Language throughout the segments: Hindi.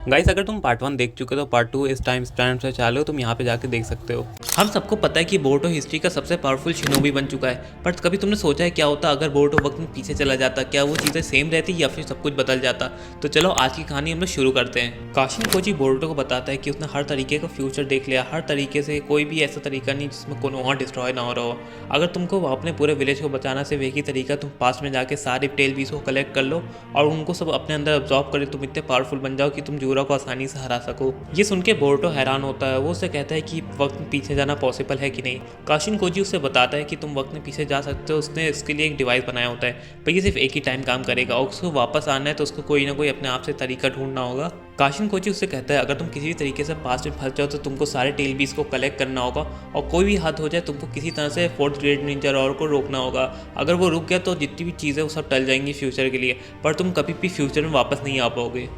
गाइस अगर तुम पार्ट 1 देख चुके हो तो पार्ट 2 इस टाइम स्टैम्प से चालू हो, तुम यहाँ पे जाके देख सकते हो। हम सबको पता है कि बोरुतो हिस्ट्री का सबसे पावरफुल शिनोबी बन चुका है, पर कभी तुमने सोचा है क्या होता अगर बोरुतो वक्त में पीछे चला जाता? क्या वो चीज़ें सेम रहती या फिर सब कुछ बदल जाता? तो चलो आज की कहानी हम लोग शुरू करते हैं। काशिन कोजी बोरुतो को बताता है कि उसने हर तरीके का फ्यूचर देख लिया, हर तरीके से कोई भी ऐसा तरीका नहीं जिसमें कोनोहा डिस्ट्रॉय ना हो रहा हो। अगर तुमको अपने पूरे विलेज को बचाना सिर्फ एक ही तरीका, तुम पास में जाके सारे टेल बीस को कलेक्ट कर लो और उनको सब अपने अंदर अब्जॉर्ब करे, तुम इतने पावरफुल बन जाओ कि तुम जूरा को आसानी से हरा सको। ये सुन के बोरुतो हैरान होता है। वो उससे कहता है कि वक्त में पीछे जाना पॉसिबल है कि नहीं। काशिन कोजी उससे बताता है कि तुम वक्त में पीछे जा सकते हो। उसने इसके लिए एक डिवाइस बनाया होता है, पर ये सिर्फ एक ही टाइम काम करेगा और उसको वापस आना है तो उसको कोई ना कोई अपने आप से तरीका ढूंढना होगा। काशिन कोजी उससे कहता है अगर तुम किसी भी तरीके से पास्ट में फंस जाओ तो तुमको सारे टेल बीस को कलेक्ट करना होगा और कोई भी हद हो जाए तुमको किसी तरह से फोर्थ ग्रेड निंजा रॉर को रोकना होगा। अगर वो रुक गया तो जितनी भी चीज़ें वो सब टल जाएंगी फ्यूचर के लिए, पर तुम कभी भी फ्यूचर में वापस नहीं आ पाओगे।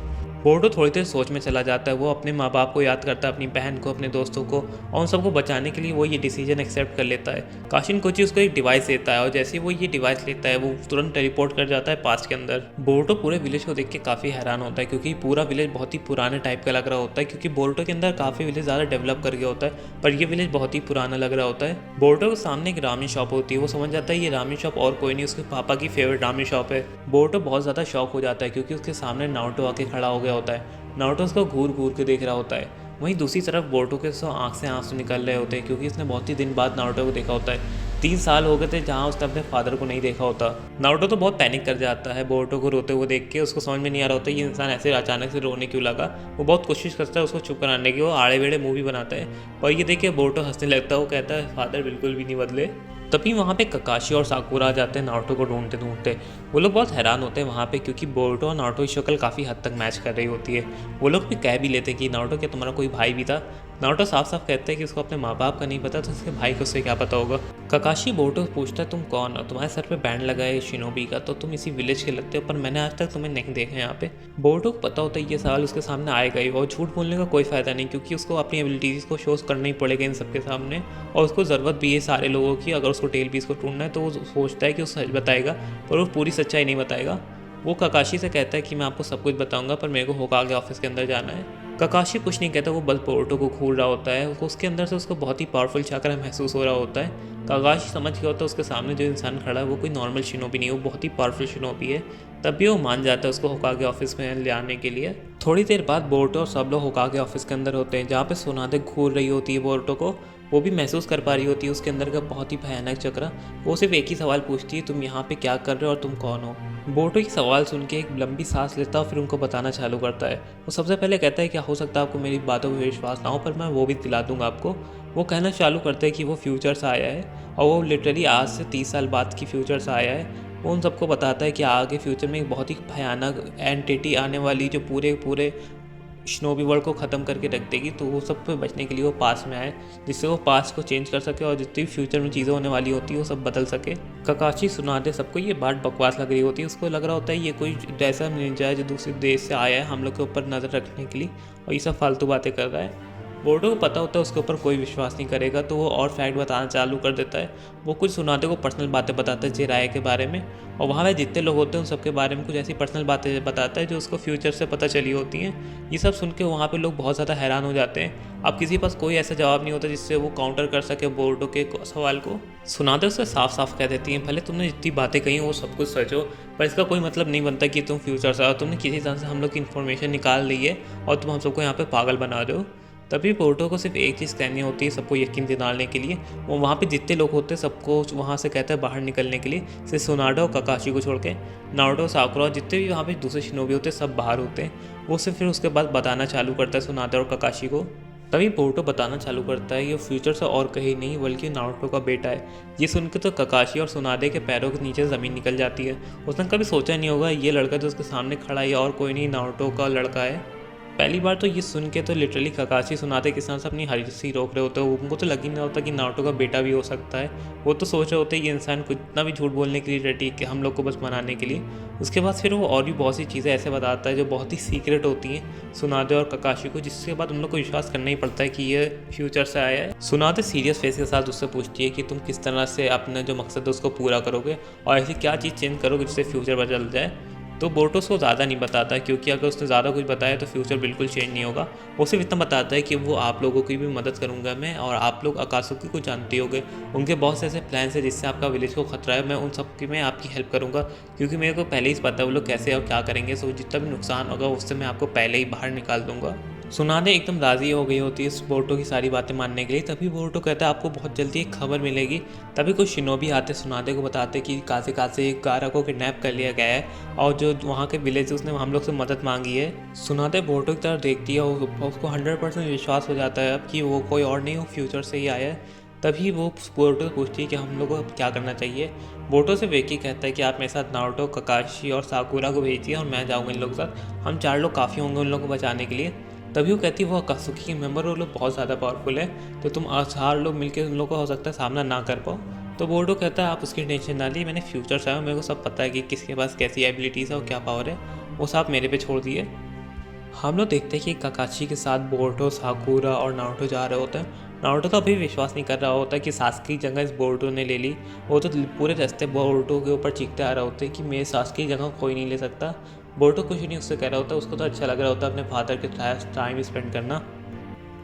बोरुतो थोड़ी देर सोच में चला जाता है। वो अपने माँ बाप को याद करता है, अपनी बहन को, अपने दोस्तों को, और उन सबको बचाने के लिए वो ये डिसीजन एक्सेप्ट कर लेता है। काशिन कोची उसको एक डिवाइस देता है और जैसे ही वो ये डिवाइस लेता है वो तुरंत टेलीपोर्ट कर जाता है पास्ट के अंदर। बोरुतो पूरे विलेज को देख के काफ़ी हैरान होता है क्योंकि पूरा विलेज बहुत ही पुराने टाइप का लग रहा होता है, क्योंकि बोरुतो के अंदर काफ़ी विलेज ज़्यादा डेवलप कर गया होता है पर ये विलेज बहुत ही पुराना लग रहा होता है। बोरुतो के सामने एक रामेन शॉप होती है। वो समझ जाता है ये रामेन शॉप और कोई नहीं, उसके पापा की फेवरेट रामेन शॉप है। बोरुतो बहुत ज़्यादा शॉक हो जाता है क्योंकि उसके सामने नारुतो आके खड़ा हो गया होता है। नारुतो उसको घूर घूर के देख रहा होता है। वहीं दूसरी तरफ बोरुतो के आँख से आंसू निकल रहे होते हैं क्योंकि उसने बहुत ही दिन बाद नारुतो को देखा होता है। 3 साल हो गए थे जहाँ उसने अपने फादर को नहीं देखा होता। नारुतो तो बहुत पैनिक कर जाता है बोरुतो को रोते हुए देख के। उसको समझ में नहीं आ रहा होता ये इंसान ऐसे अचानक से रोने क्यों लगा। वो बहुत कोशिश करता है उसको चुप कराने की, वो आड़े बेड़े मुँह भी बनाता है और ये देख के बोरुतो हंसने लगता है। वो कहता है फादर बिल्कुल भी नहीं बदले। तभी वहाँ पे ककाशी और साकुरा आ जाते हैं नारुतो को ढूंढते ढूंढते। वो लोग बहुत हैरान होते हैं वहाँ पे क्योंकि बोरुतो और नारुतो की शक्ल काफ़ी हद तक मैच कर रही होती है। वो लोग भी कह भी लेते हैं कि नारुतो क्या तुम्हारा कोई भाई भी था? नारुतो साफ साफ कहते हैं कि उसको अपने माँ बाप का नहीं पता तो उसके भाई को उससे क्या पता होगा। ककाशी बोरुतो से पूछता है तुम कौन हो? तुम्हारे सर पे बैंड लगा है शिनोबी का, तो तुम इसी विलेज के लगते हो पर मैंने आज तक तुम्हें नहीं देखा यहाँ पे। बोरुतो को पता होता है ये सवाल उसके सामने आएगा ही और झूठ बोलने का कोई फ़ायदा नहीं क्योंकि उसको अपनी एबिलिटीज़ को शोज करना ही पड़ेगा इन सबके सामने और उसको ज़रूरत भी है सारे लोगों की। अगर उसको टेल पीस को ढूंढना है तो वो सोचता है कि वो सच बताएगा पर वो पूरी सच्चाई नहीं बताएगा। वो ककाशी से कहता है कि मैं आपको सब कुछ बताऊंगा पर मेरे को होकागे ऑफिस के अंदर जाना है। ककाशी कुछ नहीं कहता, वो बस बोरुतो को घूर रहा होता है। उसके अंदर से उसको बहुत ही पावरफुल चक्र महसूस हो रहा होता है। ककाशी समझ गया होता है उसके सामने जो इंसान खड़ा है वो कोई नॉर्मल शिनोबी नहीं है, वो बहुत ही पावरफुल शिनोबी है। तब भी वो मान जाता है उसको होकागे ऑफिस में ले आने के लिए। थोड़ी देर बाद बोरुतो और सब लोग होकागे ऑफिस के अंदर होते हैं जहाँ पे सुनादे घूर रही होती है बोरुतो को। वो भी महसूस कर पा रही होती है उसके अंदर का बहुत ही भयानक चक्र। वो सिर्फ एक ही सवाल पूछती है तुम यहाँ पे क्या कर रहे हो और तुम कौन हो? बोरुतो की सवाल सुन के एक लंबी सांस लेता और फिर उनको बताना चालू करता है। वो सबसे पहले कहता है क्या हो सकता है आपको मेरी बातों पर विश्वास ना हो पर मैं वो भी दिला दूंगा आपको। वो कहना चालू करते हैं कि वो फ्यूचर से आया है और वो लिटरली आज से 30 साल बाद की फ्यूचर से आया है। वो उन सबको बताता है कि आगे फ्यूचर में एक बहुत ही भयानक एंटिटी आने वाली जो पूरे पूरे स्नोबी वर्ल्ड को ख़त्म करके रख देगी, तो वो सब पे बचने के लिए वो पास में आए जिससे वो पास को चेंज कर सके और जितनी फ्यूचर में चीज़ें होने वाली होती है वो सब बदल सके। ककाशी सुनाते सबको ये बात बकवास लग रही होती है। उसको लग रहा होता है ये कोई ऐसा निंजा है जो दूसरे देश से आया है हम लोग के ऊपर नज़र रखने के लिए और ये सब फालतू बातें कर रहा है। बोरुतो को पता होता है उसके ऊपर कोई विश्वास नहीं करेगा तो वो और फैक्ट बताना चालू कर देता है। वो कुछ सुनाते को पर्सनल बातें बताता है जिराए के बारे में और वहाँ पे जितने लोग होते हैं उन सबके बारे में कुछ ऐसी पर्सनल बातें बताता है जो उसको फ्यूचर से पता चली होती हैं। ये सब सुन के वहाँ पे लोग बहुत ज़्यादा हैरान हो जाते हैं। अब किसी के पास कोई ऐसा जवाब नहीं होता जिससे वो काउंटर कर सके बोरुतो के सवाल को। सुनाते उससे साफ साफ कह देती हैं भले तुमने जितनी बातें कही वो सब कुछ सच हो पर इसका कोई मतलब नहीं बनता कि तुम फ्यूचर से आओ। तुमने किसी तरह से हम लोग की इन्फॉर्मेशन निकाल ली है और तुम हम सबको यहाँ पे पागल बना रहे हो। तभी बोरुतो को सिर्फ एक चीज़ कहनी होती है सबको यकीन दिलाने के लिए। वो वहाँ पे जितने लोग होते हैं सबको वहाँ से कहता है बाहर निकलने के लिए, सिर्फ सुनाडो और ककाशी को छोड़ के। नारुतो, साकुरा जितने भी वहाँ पे दूसरे शिनोबी होते हैं सब बाहर होते हैं। वो सिर्फ फिर उसके बाद बताना चालू करता है सुनाडो और ककाशी को। तभी बोरुतो बताना चालू करता है ये फ्यूचर से और कहीं नहीं बल्कि नारुतो का बेटा है। ये सुन के तो ककाशी और सुनादे के पैरों के नीचे ज़मीन निकल जाती है। उसने कभी सोचा नहीं होगा ये लड़का जो उसके सामने खड़ा है और कोई नहीं नारुतो का लड़का है। पहली बार तो ये सुन के तो लिटरली ककाशी सुनाते किसान से अपनी हंसी रोक रहे होते हैं। उनको तो लग ही नहीं होता कि नारुतो का बेटा भी हो सकता है। वो तो सोच रहे होते हैं ये इंसान को इतना भी झूठ बोलने के लिए रेडी कि हम लोग को बस मनाने के लिए। उसके बाद फिर वो और भी बहुत सी चीज़ें ऐसे बताता है जो बहुत ही सीक्रेट होती हैं सुनाते और ककाशी को, जिसके बाद उन लोग को विश्वास करना ही पड़ता है कि ये फ्यूचर से आया है। सुनाते सीरियस फेस के साथ उससे पूछती है कि तुम किस तरह से अपने जो मकसद है उसको पूरा करोगे और ऐसी क्या चीज़ चेंज करोगे जिससे फ्यूचर बदल जाए। तो बोरुतो उसको ज़्यादा नहीं बताता क्योंकि अगर उसने ज़्यादा कुछ बताया तो फ्यूचर बिल्कुल चेंज नहीं होगा। वो सिर्फ इतना बताता है कि वो आप लोगों की भी मदद करूँगा मैं, और आप लोग अकात्सुकी को जानते होगे, उनके बहुत से ऐसे प्लान्स हैं जिससे आपका विलेज को खतरा है, मैं उन सब की मैं आपकी हेल्प करूँगा क्योंकि मेरे को पहले ही पता है वो लोग कैसे और क्या करेंगे। सो जितना भी नुकसान होगा उससे मैं आपको पहले ही बाहर निकाल दूंगा। सुनाने एकदम राज़ी हो गई होती है इस बोरुतो की सारी बातें मानने के लिए। तभी बोरुतो कहता है आपको बहुत जल्दी एक खबर मिलेगी। तभी कुछ शिनोबी आते सुनाने को बताते कि कासे गारा को किडनैप कर लिया गया है और जो वहाँ के विलेज उसने हम लोग से मदद मांगी है। सुनाते बोरुतो की तरफ देखती है और उसको 100% विश्वास हो जाता है अब कि वो कोई और नहीं, वो फ्यूचर से ही आया है। तभी वो बोरुतो से पूछती है कि हम लोग को अब क्या करना चाहिए। बोरुतो से वेकी कहता है कि आप मेरे साथ नारुतो, ककाशी और साकुरा को भेजिए और मैं जाऊँगा इन लोगों के साथ, हम 4 लोग काफ़ी होंगे उन लोगों को बचाने के लिए। तभी वो कहती है वो अकात्सुकी के मेंबर वो लोग बहुत ज़्यादा पावरफुल है, तो तुम 4 लोग मिलकर उन लोगों को हो सकता है सामना ना कर पाओ। तो बोरुतो कहता है आप उसकी टेंशन ना ली, मैंने फ्यूचर से आया हूँ, मेरे को सब पता है कि किसके पास कैसी एबिलिटीज़ है और क्या पावर है, वो सब मेरे पे छोड़ दिए। हम लोग देखते हैं कि काकाशी के साथ बोरुतो, साकुरा और नारुतो जा रहे होते हैं। नारुतो तो अभी विश्वास नहीं कर रहा होता कि सास्की की जगह इस बोरुतो ने ले ली। वो तो पूरे रास्ते बोरुतो के ऊपर चीखते आ रहा होता है कि मेरे सास्की की जगह कोई नहीं ले सकता। बोरुतो कुछ नहीं उससे कह रहा होता, उसको तो अच्छा लग रहा होता अपने फादर के साथ टाइम स्पेंड करना।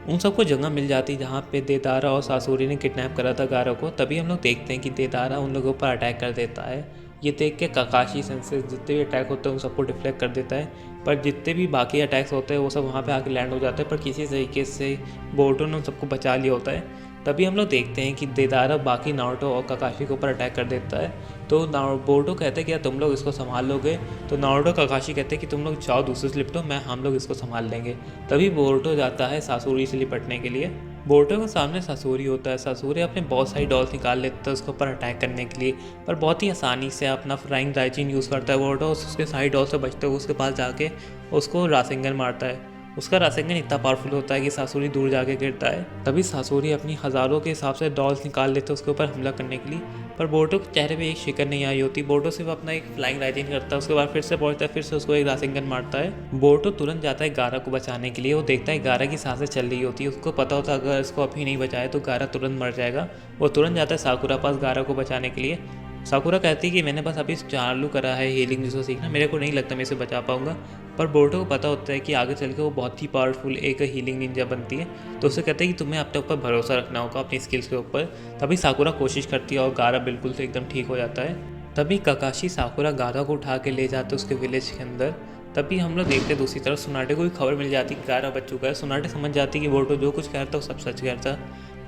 उन सबको जगह मिल जाती जहाँ पे देदारा और सासूरी ने किडनैप करा था गारो को। तभी हम लोग देखते हैं कि देदारा उन लोगों पर अटैक कर देता है। ये देख के काकाशी सेंसेस जितने भी अटैक होते हैं उन सबको डिफ्लेक्ट कर देता है, पर जितने भी बाकी अटैक्स होते हैं वो सब वहाँ पे आके लैंड हो जाते हैं, पर किसी तरीके से बोरुतो ने उन सबको बचा लिया होता है। तभी हम लोग देखते हैं कि देदारा बाकी नारुतो और काकाशी के ऊपर अटैक कर देता है। तो बोरुतो कहते हैं कि यार तुम लोग इसको संभाल लोगे, तो नारुतो काकाशी कहते हैं कि तुम लोग जाओ दूसरे से लिपटो, मैं हम लोग इसको संभाल लेंगे। तभी बोरुतो जाता है सासूरी से लिपटने के लिए। बोरुतो के सामने सासूरी होता है। सासूरी अपने बहुत सारी डॉल्स निकाल लेता है उसके ऊपर अटैक करने के लिए, पर बहुत ही आसानी से अपना फ्लाइंग राइजिन यूज़ करता है बोरुतो। उसके सारी डॉल से बचते हुए उसके पास जाके उसको रासेंगन मारता है। उसका रासेंगन इतना पावरफुल होता है कि सासूरी दूर जाके गिरता है। तभी सासूरी अपनी हज़ारों के हिसाब से डॉल्स निकाल लेते हैं उसके ऊपर हमला करने के लिए, पर बोरुतो के चेहरे पे एक शिकन नहीं आई होती। बोरुतो सिर्फ अपना एक फ्लाइंग राइजिन करता है, उसके बाद फिर से पहुंचता है, फिर से उसको एक रासेंगन मारता है। बोरुतो तुरंत जाता है गारा को बचाने के लिए। वो देखता है गारा की सांसें चल रही होती है, उसको पता होता है अगर इसको अभी नहीं बचाए तो गारा तुरंत मर जाएगा। वो तुरंत जाता है साकुरा पास गारा को बचाने के लिए। साकुरा कहती है कि मैंने बस अभी चालू करा है हीलिंग जिसको सीखना, मेरे को नहीं लगता मैं इसे बचा पाऊंगा। पर बोरुतो को पता होता है कि आगे चल के वो बहुत ही पावरफुल एक हीलिंग निंजा बनती है, तो उसे कहते हैं कि तुम्हें अपने ऊपर भरोसा रखना होगा, अपनी स्किल्स के ऊपर। तभी साकुरा कोशिश करती है और गारा बिल्कुल से एकदम ठीक हो जाता है। तभी काकाशी साकुरा गारा को उठा के ले जाते उसके विलेज के अंदर। तभी हम लोग देखते दूसरी तरफ सुनाटे को भी खबर मिल जाती कि गारा बच चुका है। सुनाटे समझ जाती कि बोरुतो जो कुछ कह रहा था वो सब सच कह रहा था।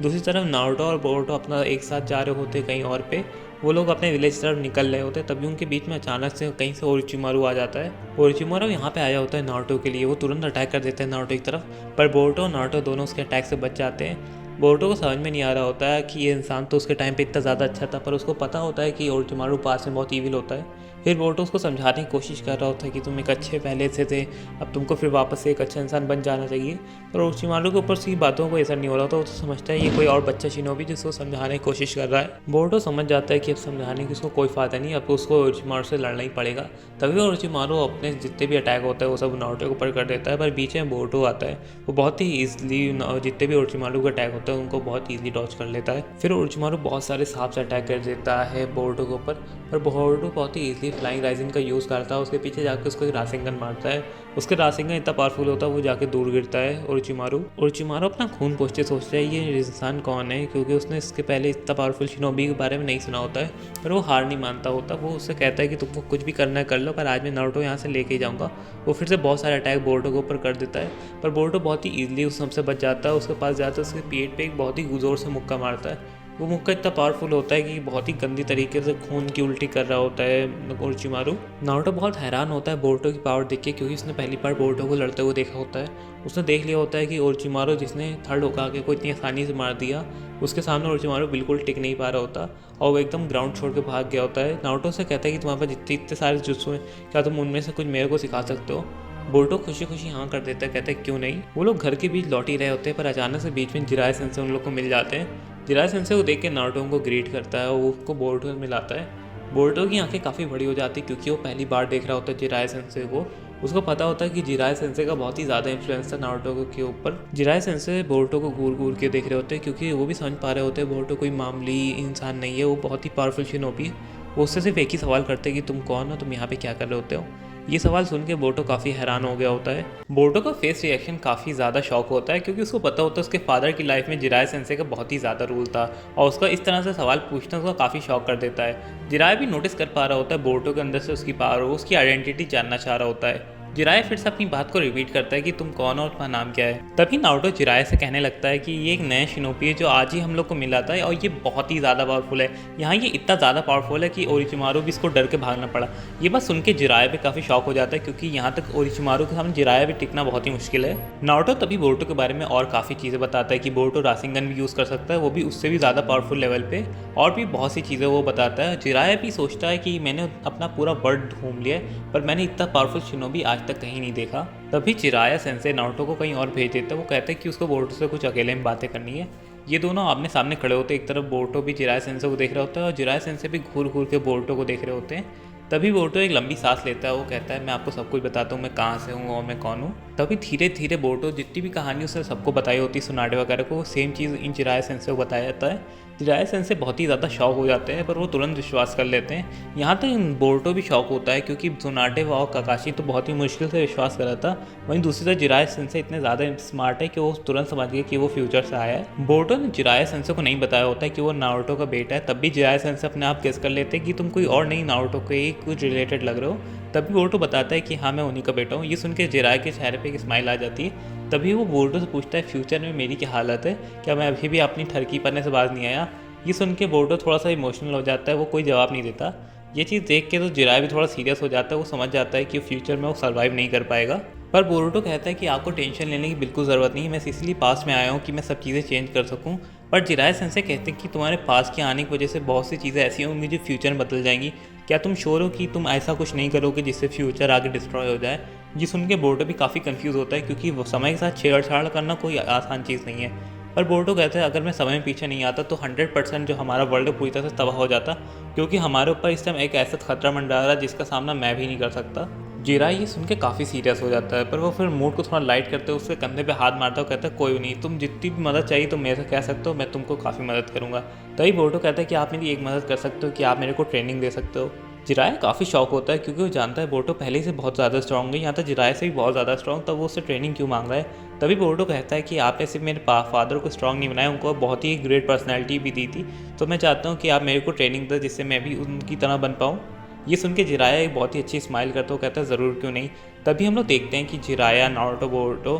दूसरी तरफ नारुतो और बोरुतो अपना एक साथ जा रहे होते कहीं और पे, वो लोग अपने विलेज की तरफ निकल रहे होते। तभी उनके बीच में अचानक से कहीं से ओरोचिमारू आ जाता है। ओरोचिमारू यहाँ पे आया होता है नारुतो के लिए। वो तुरंत अटैक कर देते हैं नारुतो की तरफ, पर बोरुतो और नारुतो दोनों उसके अटैक से बच जाते हैं। बोरुतो को समझ में नहीं आ रहा होता है कि ये इंसान तो उसके टाइम पे इतना ज़्यादा अच्छा था, पर उसको पता होता है कि ओरोचिमारू पास में बहुत ईविल होता है। फिर बोरुतो उसको समझाने की कोशिश कर रहा होता है कि तुम एक अच्छे पहले से थे, अब तुमको फिर वापस से एक अच्छा इंसान बन जाना चाहिए। पर ओरोचिमारू के ऊपर से बातों को असर नहीं हो रहा था। वो तो समझता है ये कोई और बच्चा शिनोबी जिसको समझाने की कोशिश कर रहा है। बोरुतो समझ जाता है कि अब समझाने की उसको कोई फ़ायदा नहीं, अब उसको ओरोचिमारू से लड़ना ही पड़ेगा। तभी ओरोचिमारू अपने जितने भी अटैक होता है वो सब नारुतो के ऊपर कर देता है, पर बीच में बोरुतो आता है। वो बहुत ही ईजिली जितने भी ओरोचिमारू के अटैक होते हैं उनको बहुत ईजिली डॉज कर लेता है। फिर ओरोचिमारू बहुत सारे सांप से अटैक कर देता है बोरुतो के ऊपर, पर बोरुतो बहुत ही ईजिली फ्लाइंग राइजिन का यूज़ करता है। उसके पीछे जाकर उसको एक रासेंगन मारता है। उसके रासेंगन इतना पावरफुल होता है वो जाके दूर गिरता है ओरोचिमारू अपना खून पोंछते सोचता है ये इंसान कौन है, क्योंकि उसने इसके पहले इतना पावरफुल शिनोबी के बारे में नहीं सुना होता है। पर वो हार नहीं मानता होता। वो उससे कहता है कि तुमको कुछ भी करना है कर लो, पर आज मैं नारुतो यहाँ से लेके ही जाऊँगा। वो फिर से बहुत सारे अटैक बोरुतो के ऊपर कर देता है, पर बोरुतो बहुत ही ईजिली उस सबसे बच जाता है। उसके पास जाता है, उसके पेट पे एक बहुत ही जोर से मुक्का मारता है। वो मुक्का इतना पावरफुल होता है कि बहुत ही गंदी तरीके से खून की उल्टी कर रहा होता है ओरोचिमारू। नारुतो बहुत हैरान होता है बोरुतो की पावर देख के, क्योंकि उसने पहली बार बोरुतो को लड़ते हुए देखा होता है। उसने देख लिया होता है कि ओरोचिमारू जिसने थर्ड होकागे को इतनी आसानी से मार दिया, उसके सामने ओरोचिमारू बिल्कुल टिक नहीं पा रहा होता और वो एकदम ग्राउंड छोड़ के भाग गया होता है। नारुतो से कहता है कि तुम्हारे पास इतने सारे जुत्सु हैं, क्या तुम उनमें से कुछ मेरे को सिखा सकते हो। बोरुतो खुशी खुशी हाँ कर देता है, कहता है क्यों नहीं। वो लोग घर के बीच लौट ही रहे होते हैं, पर अचानक से बीच में जिराय सेंसे उन लोग को मिल जाते हैं। जिराय सेंसे को देख के नारुतो उनको ग्रीट करता है और वो उसको बोरुतो से मिलाता है। बोरुतो की आंखें काफ़ी बड़ी हो जाती है क्योंकि वो पहली बार देख रहा होता है जिराय सेंसे को। उसको पता होता है कि जिराय सेंसे का बहुत ही ज़्यादा इन्फ्लुएंस था नारुतो के ऊपर। जिराय सेंसे बोरुतो को घूर घूर के देख रहे होते हैं क्योंकि वो भी समझ पा रहे होते हैं बोरुतो कोई मामूली इंसान नहीं है, वो बहुत ही पावरफुल शिनोबी है। वो उससे सिर्फ एक ही सवाल करते हैं कि तुम कौन हो, तुम यहाँ पे क्या कर रहे होते हो। ये सवाल सुन के बोर्टो काफ़ी हैरान हो गया होता है। बोर्टो का फेस रिएक्शन काफ़ी ज़्यादा शॉक होता है क्योंकि उसको पता होता है उसके फादर की लाइफ में जिराय सेंसे का बहुत ही ज़्यादा रोल था और उसका इस तरह से सवाल पूछना उसको काफ़ी शॉक कर देता है। जिराय भी नोटिस कर पा रहा होता है बोर्टो के अंदर से उसकी पावर हो, उसकी आइडेंटिटी जानना चाह रहा होता है। जिराय फिर से अपनी बात को रिपीट करता है कि तुम कौन हो और तुम्हारा नाम क्या है। तभी नारुतो जिराय से कहने लगता है कि ये एक नया शिनोबी है जो आज ही हम लोग को मिला था और ये बहुत ही ज़्यादा पावरफुल है। यहाँ ये इतना ज़्यादा पावरफुल है कि ओरोचिमारू भी इसको डर के भागना पड़ा। ये बात सुन के जिराय भी काफ़ी शॉक हो जाता है क्योंकि यहाँ तक ओरोचिमारू के सामने जिराय भी टिकना बहुत ही मुश्किल है। नारुतो तभी बोरुतो के बारे में और काफ़ी चीज़ें बताता है कि बोरुतो रासेंगन भी यूज़ कर सकता है, वो भी उससे भी ज़्यादा पावरफुल लेवल पे, और भी बहुत सी चीज़ें वो बताता है। जिराय भी सोचता है कि मैंने अपना पूरा वर्ल्ड घूम लिया है पर मैंने इतना पावरफुल शिनोबी आज तक कहीं नहीं देखा। तभी जिराया सेंसे नारुतो को कहीं और भेज देता है। वो कहते हैं कि उसको बोरुतो से कुछ अकेले में बातें करनी है। ये दोनों आमने सामने खड़े होते हैं। एक तरफ बोरुतो भी जिराया सेंसे को देख रहा होता है और जिराया सेंसे भी घूर घूर के बोरुतो को देख रहे होते हैं। तभी बोरुतो एक लंबी सांस लेता है। वो कहता है मैं आपको सब कुछ बताता हूँ, मैं कहाँ से हूँ और मैं कौन हूँ। तभी धीरे धीरे बोरुतो जितनी भी कहानी उसने सबको बताई होती है सुनाडे वगैरह को, सेम चीज़ इन जिराया सेंसे को बताया जाता है। जिराया सेंसे बहुत ही ज़्यादा शौक हो जाते हैं पर वो तुरंत विश्वास कर लेते हैं। यहाँ तक बोरुतो भी शौक होता है क्योंकि सुनाडे और काकाशी तो बहुत ही मुश्किल से विश्वास करा था। वहीं दूसरी तरफ जिराया सेंसे इतने ज़्यादा स्मार्ट है कि वो तुरंत समझ गए कि वो फ्यूचर से आया है। बोरुतो ने जिराया सेंसे को नहीं बताया होता है कि वो नारुतो का बेटा है। तब भी जिराया सेंसे अपने आप गेस कर लेते हैं कि तुम कोई और नहीं नारुतो के ही कुछ रिलेटेड लग रहे हो। तभी बोरुतो बताता है कि हाँ मैं उन्हीं का बेटा हूँ। ये सुन के जिराया के चेहरे पे एक स्माइल आ जाती है। तभी वो बोरुतो से पूछता है फ्यूचर में मेरी क्या हालत है, क्या मैं अभी भी अपनी ठरकी पन्ने से बाज नहीं आया। ये सुन के बोरुतो थोड़ा सा इमोशनल हो जाता है, वो कोई जवाब नहीं देता। ये चीज़ देख के तो जिराय भी थोड़ा सीरियस हो जाता है। वो समझ जाता है कि फ्यूचर में वो सर्वाइव नहीं कर पाएगा। पर बोरुतो कहता है कि आपको टेंशन लेने की बिल्कुल ज़रूरत नहीं है, मैं इसलिए पास में आया हूँ कि मैं सब चीज़ें चेंज कर सकूँ। पर जिराय सेंसे कहते हैं कि तुम्हारे पास के आने की वजह से बहुत सी चीज़ें ऐसी होंगी जो फ्यूचर में बदल जाएंगी। क्या तुम श्योर हो कि तुम ऐसा कुछ नहीं करोगे जिससे फ्यूचर आगे डिस्ट्रॉय हो जाए। ये सुन के बोरुतो भी काफ़ी कंफ्यूज होता है क्योंकि वो समय के साथ छेड़छाड़ करना कोई आसान चीज़ नहीं है। पर बोरुतो कहता है अगर मैं समय में पीछे नहीं आता तो 100% जो हमारा वर्ल्ड पूरी तरह से तबाह हो जाता क्योंकि हमारे ऊपर इस टाइम एक ऐसा खतरा मंडरा रहा है जिसका सामना मैं भी नहीं कर सकता। जिराय ये सुन के काफ़ी सीरियस हो जाता है पर वो फिर मूड को थोड़ा लाइट करते हुए उसके कंधे पे हाथ मारता है। कहता है कोई नहीं, तुम जितनी भी मदद चाहिए तुम मेरे से कह सकते हो, मैं तुमको काफ़ी मदद करूँगा। तभी बोरुतो कहता है कि आप मेरी एक मदद कर सकते हो कि आप मेरे को ट्रेनिंग दे सकते हो। जिराय काफ़ी शौक होता है क्योंकि वो जानता है बोरुतो पहले ही से बहुत ज़्यादा स्ट्रॉन्ग है, यहाँ तक जिराय से भी बहुत ज़्यादा स्ट्रॉन्ग, तब वो उससे ट्रेनिंग क्यों मांग रहा है। तभी बोरुतो कहता है कि आपने सिर्फ मेरे फादर को स्ट्रॉन्ग नहीं बनाया, उनको बहुत ही ग्रेट पर्सनैलिटी भी दी थी, तो मैं चाहता हूँ कि आप मेरे को ट्रेनिंग दें जिससे मैं भी उनकी तरह बन पाऊँ। ये सुन के जिराया एक बहुत ही अच्छी स्माइल करता है। वो कहता है ज़रूर क्यों नहीं। तभी हम लोग देखते हैं कि जिराया नारुतो बोरुतो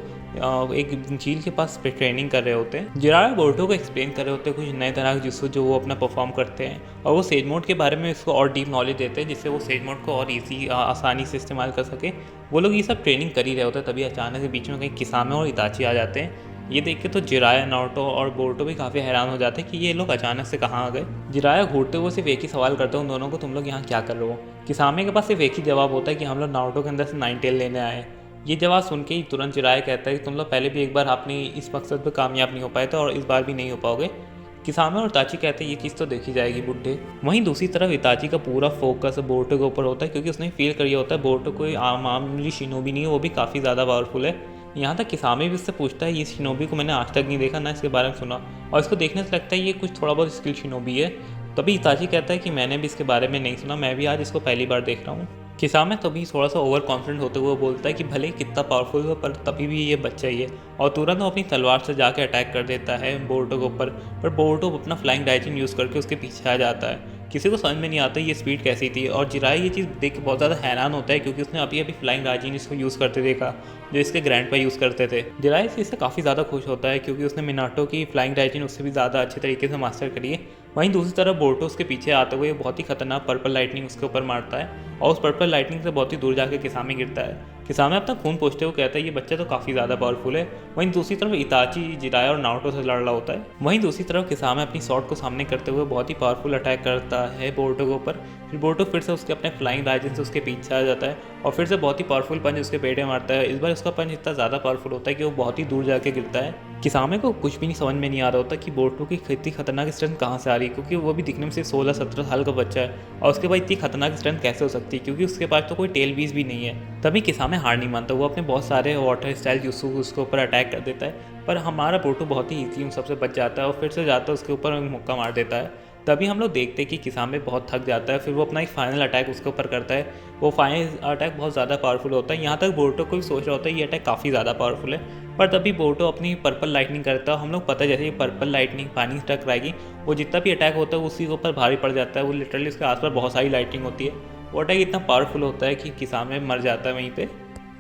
एक झील के पास ट्रेनिंग कर रहे होते हैं। जिराया बोरुतो को एक्सप्लेन कर रहे होते हैं कुछ नए तरह के जुत्सु जो वो अपना परफॉर्म करते हैं और वो सेज मोड के बारे में इसको और डीप नॉलेज देते हैं जिससे वो सेज मोड को और ईजी आसानी से इस्तेमाल कर सके। वो लोग ये सब ट्रेनिंग कर ही रहे होते हैं तभी अचानक से बीच में कहीं किसामे और इताची आ जाते हैं। ये देख के तो जिराया नारुतो और बोरुतो भी काफ़ी हैरान हो जाते हैं कि ये लोग अचानक से कहाँ आ गए। जिराया घूरते हुए सिर्फ एक ही सवाल करता है उन दोनों को, तुम लोग यहाँ क्या कर रहे हो। किसामे के पास सिर्फ एक ही जवाब होता है कि हम लोग नारुतो के अंदर से नाइन टेल लेने आए। ये जवाब सुन के ही तुरंत जिराया कहता है कि तुम लोग पहले भी एक बार आपने इस मकसद पर कामयाब नहीं हो पाए थे और इस बार भी नहीं हो पाओगे। किसामे और इताची कहते हैं ये चीज़ तो देखी जाएगी बुड्ढे। वहीं दूसरी तरफ इताची का पूरा फोकस बोरुतो के ऊपर होता है क्योंकि उसने फील कर लिया होता है बोरुतो कोई मामूली शिनोबी नहीं है, वो भी काफ़ी ज़्यादा पावरफुल है। यहाँ तक किसामे भी उससे पूछता है ये शिनोबी को मैंने आज तक नहीं देखा, ना इसके बारे में सुना, और इसको देखने से लगता है ये कुछ थोड़ा बहुत स्किल शिनोबी है। तभी इताची कहता है कि मैंने भी इसके बारे में नहीं सुना, मैं भी आज इसको पहली बार देख रहा हूँ। किसामे तभी थोड़ा सा ओवर कॉन्फिडेंट होते हुए बोलता है कि भले ही कितना पावरफुल हो पर तभी भी ये बच्चा ही है, और तुरंत वो अपनी तलवार से जाके अटैक कर देता है बोरुतो के ऊपर। पर बोरुतो अपना फ्लाइंग डाइजिन यूज़ करके उसके पीछे आ जाता है। किसी को समझ में नहीं आता ये स्पीड कैसी थी और जिराय ये चीज़ देख के बहुत ज़्यादा हैरान होता है क्योंकि उसने अभी अभी फ्लाइंग डाइजिन इसको यूज़ करते देखा जो इसके ग्रैंडपा यूज़ करते थे। जिराय इससे काफ़ी ज़्यादा खुश होता है क्योंकि उसने मिनाटो की फ्लाइंग डाइजिन उससे भी ज़्यादा अच्छे तरीके से मास्टर करी है। वहीं दूसरी तरफ बोरुतो उसके पीछे आते हुए बहुत ही खतरनाक पर्पल लाइटनिंग उसके ऊपर मारता है और उस पर्पल लाइटनिंग से बहुत ही दूर जाकर किसामे गिरता है। किसामे अपना खून पोंछते हुए कहता है ये बच्चा तो काफ़ी ज़्यादा पावरफुल है। वहीं दूसरी तरफ इताची जिराया और नारुतो से लड़ रहा होता है। वहीं दूसरी तरफ किसामे अपनी शॉट को सामने करते हुए बहुत ही पावरफुल अटैक करता है बोरुतो के ऊपर। फिर बोरुतो फिर से उसके अपने फ्लाइंग डाइजिन से उसके पीछे आ जाता है और फिर से बहुत ही पावरफुल पंच उसके पेट में मारता है। इस बार उसका पंच इतना ज़्यादा पावरफुल होता है कि वो बहुत ही दूर जाके गिरता है। किसामे को कुछ भी नहीं समझ में नहीं आ रहा होता कि बोरुतो की इतनी खतरनाक स्ट्रेंथ कहाँ से आ रही है क्योंकि वो भी दिखने में सिर्फ 16-17 साल का बच्चा है और उसके बाद इतनी खतरनाक स्ट्रेंथ कैसे हो सकती है क्योंकि उसके पास तो कोई टेल बीज भी नहीं है। तभी किसामे हार नहीं मानता, वो अपने बहुत सारे वाटर स्टाइल जुत्सु उसके ऊपर अटैक कर देता है पर हमारा बोरुतो बहुत ही ईजी उन सबसे बच जाता है और फिर से जाता है उसके ऊपर मुक्का मार देता है तभी हम लोग देखते हैं कि किसामे बहुत थक जाता है, फिर वो अपना एक फाइनल अटैक उसके ऊपर करता है। वो फाइनल अटैक बहुत ज़्यादा पावरफुल होता है, यहाँ तक बोरुतो को भी सोच रहा होता है ये अटैक काफ़ी ज़्यादा पावरफुल है। पर तभी बोरुतो अपनी पर्पल लाइटनिंग करता है। हम लोग पता है जैसे ही पर्पल लाइटनिंग पानी से टकराएगी, वो जितना भी अटैक होता है उसी के ऊपर भारी पड़ जाता है। वो लिटरली उसके आसपास बहुत सारी लाइटिंग होती है। वो अटैक इतना पावरफुल होता है कि किसामे मर जाता है वहीं पे।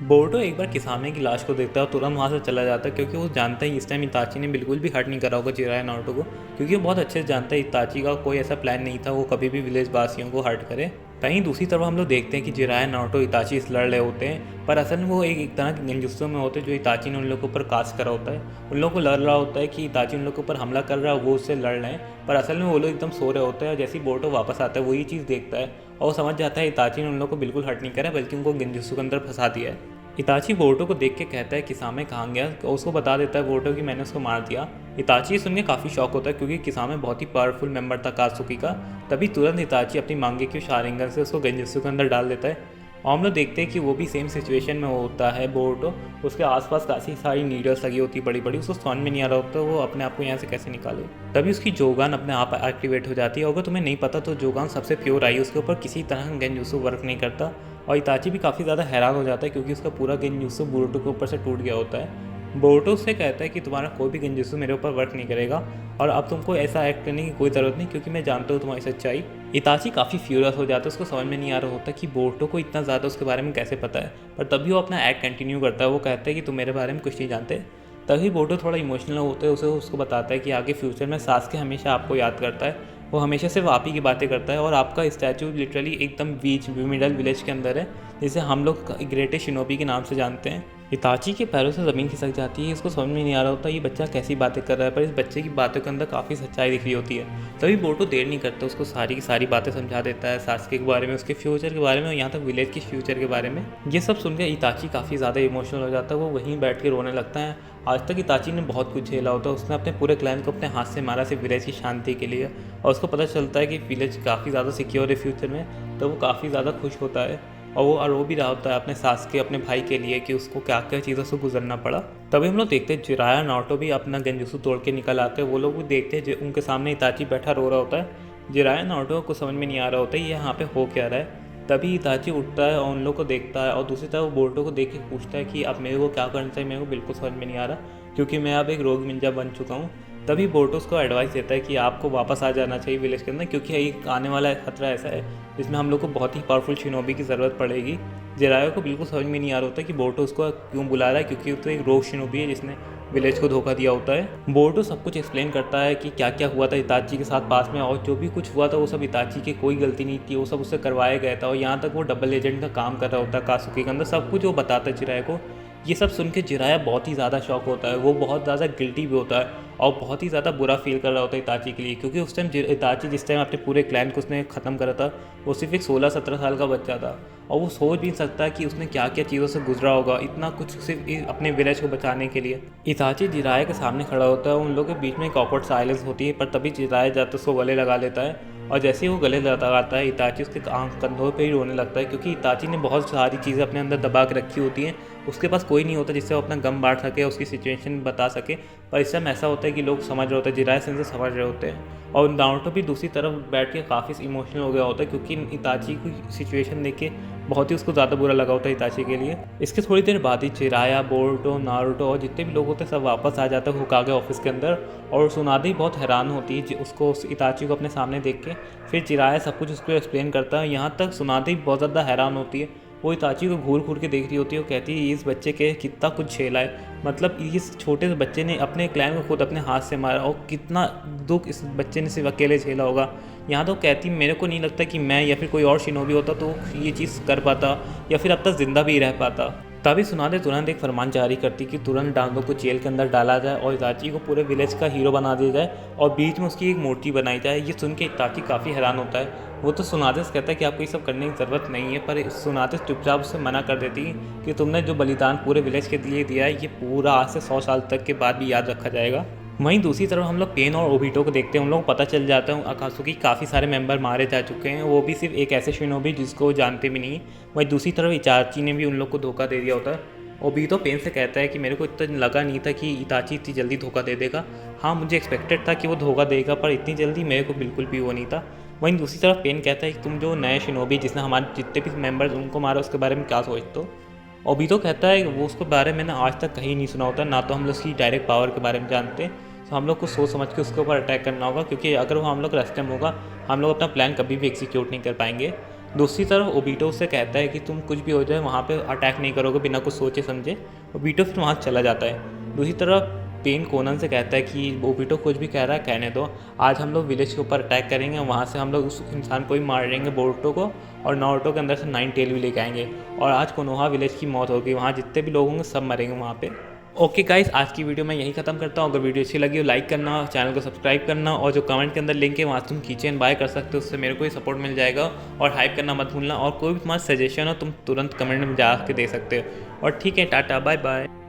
बोरुतो एक बार किसामे की लाश को देखता है और तुरंत वहाँ से चला जाता है, क्योंकि वो जानता है इस टाइम इताची ने बिल्कुल भी हर्ट नहीं करा होगा जिराया नारुतो को, क्योंकि वो बहुत अच्छे से जानता है इताची का कोई ऐसा प्लान नहीं था वो कभी भी विलेज वासियों को हर्ट करे। कहीं दूसरी तरफ हम लोग देखते हैं कि जिराया नारुतो इताची से लड़ रहे होते हैं, पर असल में वो एक तरह के गेंजुत्सु में होते हैं जो इताची ने उन लोगों के ऊपर कास्ट करा होता है। उन लोगों को लड़ रहा होता है कि इताची उन लोगों के ऊपर हमला कर रहा है, वो उससे लड़ रहे हैं, पर असल में वो लोग एकदम सो रहे होते हैं। और जैसे ही बोरुतो वापस आता है वो ये चीज़ देखता है और वो समझ जाता है इताची ने उन लोगों को बिल्कुल हर्ट नहीं करा, बल्कि उनको गेंजुत्सु के अंदर फंसा दिया है। इताची बोरुतो को देख के कहता है किसामे कहाँ गया, और उसको बता देता है बोरुतो कि मैंने उसको मार दिया। इताची सुन के काफ़ी शौक होता है, क्योंकि किसामे बहुत ही पावरफुल मेंबर था कात्सुकी का। तभी तुरंत इताची अपनी मांगेक्यू शारिंगन से उसको गेंजुत्सु के अंदर डाल देता है। और हम लोग देखते हैं कि वो भी सेम सिचुएशन में होता है बोरुतो। उसके आसपास काफ़ी सारी नीडल्स लगी होती है बड़ी बड़ी, उसको समझ में नहीं आ रहा होता वो अपने आप को यहाँ से कैसे निकाले। तभी उसकी जोगान अपने आप एक्टिवेट हो जाती है। अगर तुम्हें नहीं पता तो जोगान सबसे प्योर आई, उसके ऊपर किसी तरह का गेंजुत्सु वर्क नहीं करता। और इताची भी काफ़ी ज़्यादा हैरान हो जाता है, क्योंकि उसका पूरा गेंजुत्सु बोरुतो के ऊपर से टूट गया होता है। बोरुतो उससे कहता है कि तुम्हारा कोई भी गेंजुत्सु मेरे ऊपर वर्क नहीं करेगा, और अब तुमको ऐसा एक्ट करने की कोई ज़रूरत नहीं, क्योंकि मैं जानता हूँ तुम्हारी सच्चाई। इताची काफ़ी फ्यूरियस हो जाता है, उसको समझ में नहीं आ रहा होता कि बोरुतो को इतना ज़्यादा उसके बारे में कैसे पता है। पर तभी वो अपना एक्ट कंटिन्यू करता है। वो कहता है कि तुम मेरे बारे में कुछ नहीं जानते। तभी बोरुतो थोड़ा इमोशनल होता है, उसको बताता है कि आगे फ्यूचर में सासके हमेशा आपको याद करता है, वो हमेशा सिर्फ आप ही की बातें करता है, और आपका स्टैचू लिटरली एकदम बीच मिडल विलेज के अंदर है, जिसे हम लोग ग्रेटेस्ट शिनोबी के नाम से जानते हैं। इताची के पैरों से ज़मीन खिसक जाती है। इसको समझ में नहीं आ रहा होता ये बच्चा कैसी बातें कर रहा है, पर इस बच्चे की बातों के अंदर काफ़ी सच्चाई दिख रही होती है। तभी बोरुतो देर नहीं करता, उसको सारी की सारी बातें समझा देता है, सासके के बारे में, उसके फ्यूचर के बारे में, और यहाँ तक विलेज के फ्यूचर के बारे में। ये सब सुनकर इताची काफ़ी ज़्यादा इमोशनल हो जाता है। वो वहीं बैठ के रोने लगता है। आज तक इताची ने बहुत कुछ झेला होता है, उसने अपने पूरे क्लैन को अपने हाथ से मारा सिर्फ विलेज की शांति के लिए, और उसको पता चलता है कि विलेज काफ़ी ज़्यादा सिक्योर है फ्यूचर में, तो वो काफ़ी ज़्यादा खुश होता है। और वो रो भी रहा होता है अपने सास के, अपने भाई के लिए, कि उसको क्या क्या चीज़ों से गुजरना पड़ा। तभी हम लोग देखते हैं जिराया नारुतो भी अपना गेंजुत्सु तोड़ के निकल आते हैं। वो लोग भी देखते हैं उनके सामने इताची बैठा रो रहा होता है। जिराया नारुतो को समझ में नहीं आ रहा होता है ये यहाँ पे हो क्या रहा है। तभी इताची उठता है और उन लोग को देखता है, और दूसरी तरफ वो बोरुतो को देख के पूछता है कि अब मेरे को क्या करना चाहिए, मेरे को बिल्कुल समझ में नहीं आ रहा, क्योंकि मैं अब एक रोग निंजा बन चुका हूँ। तभी बोरुतो उसको एडवाइस देता है कि आपको वापस आ जाना चाहिए विलेज के अंदर, क्योंकि एक आने वाला खतरा ऐसा है जिसमें हम लोग को बहुत ही पावरफुल शिनोबी की ज़रूरत पड़ेगी। जिराया को बिल्कुल समझ में नहीं आ रहा होता कि बोरुतो उसको क्यों बुला रहा है, क्योंकि वो तो एक रोग शिनोबी है जिसने विलेज को धोखा दिया होता है। बोरुतो सब कुछ एक्सप्लेन करता है कि क्या क्या हुआ था इताची के साथ पास में, और जो भी कुछ हुआ था वो सब इताची की कोई गलती नहीं थी, वो सब उससे करवाया गया था। और यहाँ तक वो डबल एजेंट का काम कर रहा होता है कात्सुकी के अंदर, सब कुछ वो बताता है जिराया को। ये सब सुन के जिराया बहुत ही ज़्यादा शॉक होता है। वो बहुत ज़्यादा गिल्टी भी होता है और बहुत ही ज़्यादा बुरा फील कर रहा होता है इताची के लिए, क्योंकि उस टाइम इताची जिस टाइम अपने पूरे क्लैन को उसने ख़त्म करा था, वो सिर्फ एक 16-17 साल का बच्चा था, और वो सोच भी नहीं सकता कि उसने क्या क्या चीज़ों से गुजरा होगा, इतना कुछ सिर्फ अपने विलेज को बचाने के लिए। इताची जिराया के सामने खड़ा होता है, उन लोगों के बीच में एक ऑकवर्ड साइलेंस होती है, पर तभी जिराया जाता उसको गले लगा लेता है, और जैसे ही वो गले लगाता है इताची उसके कंधों पे ही रोने लगता है, क्योंकि इताची ने बहुत सारी चीज़ें अपने अंदर दबा के रखी होती हैं। उसके पास कोई नहीं होता जिससे वो अपना गम बांट सके, उसकी सिचुएशन बता सके। पर इस समय ऐसा होता है कि लोग समझ रहे होते हैं, जिराया से समझ रहे होते हैं, और नारुतो भी दूसरी तरफ बैठ के काफ़ी इमोशनल हो गया होता है, क्योंकि इताची की सिचुएशन देख के बहुत ही उसको ज़्यादा बुरा लगा होता है इताची के लिए। इसके थोड़ी देर बाद ही जिराया, बोरुतो, नारुतो और जितने भी लोग होते हैं सब वापस आ जाते हैं होकागे ऑफिस के अंदर, और सुनादे बहुत हैरान होती है उसको, इताची को अपने सामने देख के। फिर जिराया सब कुछ उसको एक्सप्लेन करता है। यहाँ तक सुनादे बहुत ज़्यादा हैरान होती है, वो इताची को घूर घूर के देख रही होती है। वो कहती है इस बच्चे के कितना कुछ झेला है, मतलब इस छोटे से बच्चे ने अपने क्लैन को खुद अपने हाथ से मारा, और कितना दुख इस बच्चे ने सिर्फ अकेले झेला होगा। यहाँ तो कहती मेरे को नहीं लगता कि मैं या फिर कोई और शिनोबी होता तो ये चीज़ कर पाता, या फिर अब तक ज़िंदा भी रह पाता। तभी सुनादे तुरंत एक फरमान जारी करती कि तुरंत डांगो को जेल के अंदर डाला जाए और इताची को पूरे विलेज का हीरो बना दिया जाए, और बीच में उसकी एक मूर्ति बनाई जाए। ये सुन के इताची काफ़ी हैरान होता है। वो तो सुनादे से कहता है कि आपको ये सब करने की ज़रूरत नहीं है, पर सुनादे चुपचाप उससे मना कर देती कि तुमने जो बलिदान पूरे विलेज के लिए दिया है, ये पूरा आज से 100 साल तक के बाद भी याद रखा जाएगा। वहीं दूसरी तरफ हम लोग पेन और ओबिटो को देखते हैं। उन लोग को पता चल जाता है अकात्सुकी काफ़ी सारे मेंबर मारे जा चुके हैं, वो भी सिर्फ एक ऐसे शिनोबी जिसको जानते भी नहीं। वहीं दूसरी तरफ इताची ने भी उन लोग को धोखा दे दिया होता है। ओबीटो पेन से कहता है कि मेरे को इतना लगा नहीं था कि इताची इतनी जल्दी धोखा दे देगा। हाँ, मुझे एक्सपेक्टेड था कि वो धोखा देगा, पर इतनी जल्दी मेरे को बिल्कुल भी वो नहीं था। वहीं दूसरी तरफ पेन कहता है कि तुम जो नए शिनोबी जिसने हमारे जितने भी मेंबर्स उनको मारा उसके बारे में क्या सोचते हो। ओबीटो कहता है वो उसके बारे में ना आज तक कहीं नहीं सुना होता, ना तो हम लोग उसकी डायरेक्ट पावर के बारे में जानते हैं। तो हम लोग को सोच समझ के उसके ऊपर अटैक करना होगा, क्योंकि अगर वो हम लोग रास्ते में होगा हम लोग अपना प्लान कभी भी एग्जीक्यूट नहीं कर पाएंगे। दूसरी तरफ ओबीटो उससे कहता है कि तुम कुछ भी हो जाए वहाँ पे अटैक नहीं करोगे बिना कुछ सोचे समझे। ओबीटो फिर वहाँ चला जाता है। दूसरी तरफ पेन कोनन से कहता है कि ओबीटो कुछ भी कह रहा है कहने दो, आज हम लोग विलेज के ऊपर अटैक करेंगे, वहाँ से हम लोग उस इंसान को ही मार देंगे बोरुतो को, और नारुतो के अंदर से 9 टेल भी लेके आएंगे, और आज कोनोहा विलेज की मौत होगी, वहाँ जितने भी लोग होंगे सब मरेंगे वहाँ पे। ओके गाइस, आज की वीडियो मैं यही खत्म करता हूँ। अगर वीडियो अच्छी लगी हो लाइक करना, चैनल को सब्सक्राइब करना, और जो कमेंट के अंदर लिंक है वहाँ तुम कीचेन बाय कर सकते हो, उससे मेरे को ही सपोर्ट मिल जाएगा। और हाइप करना मत भूलना, और कोई भी तुम्हारा सजेशन हो तुम तुरंत कमेंट में जा के दे सकते हो। और ठीक है, टाटा बाय बाय।